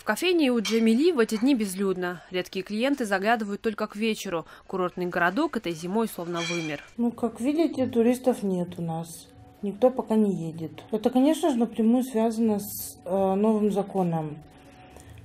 кофейне у Джамили в эти дни безлюдно. Редкие клиенты заглядывают только к вечеру. Курортный городок этой зимой словно вымер. Ну, как видите, туристов нет у нас. Никто пока не едет. Это, конечно же, напрямую связано с новым законом.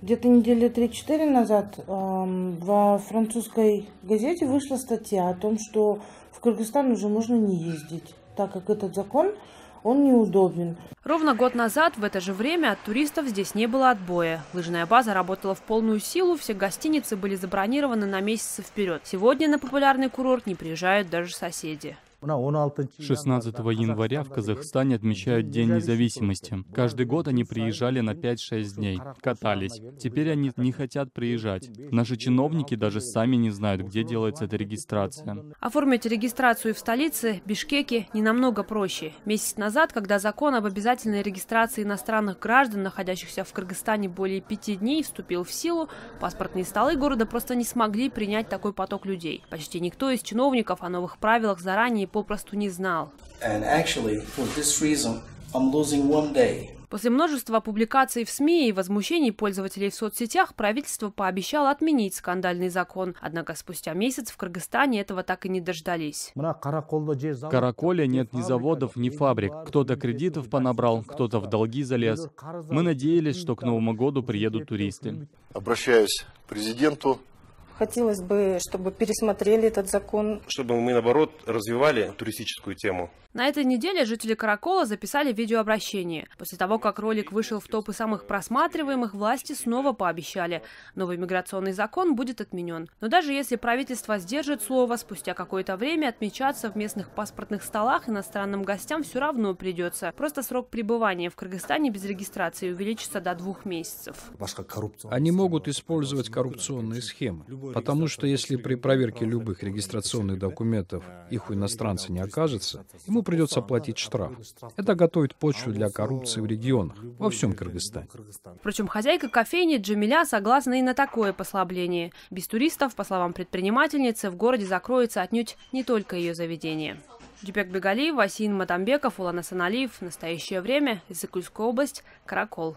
Где-то недели 3-4 назад во французской газете вышла статья о том, что в Кыргызстан уже можно не ездить, так как этот закон, он неудобен. Ровно год назад в это же время от туристов здесь не было отбоя. Лыжная база работала в полную силу, все гостиницы были забронированы на месяцы вперед. Сегодня на популярный курорт не приезжают даже соседи. 16 января в Казахстане отмечают День независимости. Каждый год они приезжали на 5-6 дней, катались. Теперь они не хотят приезжать. Наши чиновники даже сами не знают, где делается эта регистрация. Оформить регистрацию в столице, Бишкеке, не намного проще. Месяц назад, когда закон об обязательной регистрации иностранных граждан, находящихся в Кыргызстане более 5 дней, вступил в силу, паспортные столы города просто не смогли принять такой поток людей. Почти никто из чиновников о новых правилах заранее попросту не знал. После множества публикаций в СМИ и возмущений пользователей в соцсетях правительство пообещало отменить скандальный закон. Однако спустя месяц в Кыргызстане этого так и не дождались. В Караколе нет ни заводов, ни фабрик. Кто-то кредитов понабрал, кто-то в долги залез. Мы надеялись, что к Новому году приедут туристы. Обращаюсь к президенту. Хотелось бы, чтобы пересмотрели этот закон. Чтобы мы, наоборот, развивали туристическую тему. На этой неделе жители Каракола записали видеообращение. После того, как ролик вышел в топы самых просматриваемых, власти снова пообещали. Новый миграционный закон будет отменен. Но даже если правительство сдержит слово, спустя какое-то время отмечаться в местных паспортных столах иностранным гостям все равно придется. Просто срок пребывания в Кыргызстане без регистрации увеличится до 2 месяцев. Они могут использовать коррупционные схемы. Потому что если при проверке любых регистрационных документов их у иностранца не окажется, ему придется платить штраф. Это готовит почву для коррупции в регионах, во всем Кыргызстане. Впрочем, хозяйка кофейни Джамиля согласна и на такое послабление. Без туристов, по словам предпринимательницы, в городе закроется отнюдь не только ее заведение. Дюпек Бегалиев, Васин Матамбеков, Улан Асаналиев. Настоящее время. Иссык-Кульская область. Каракол.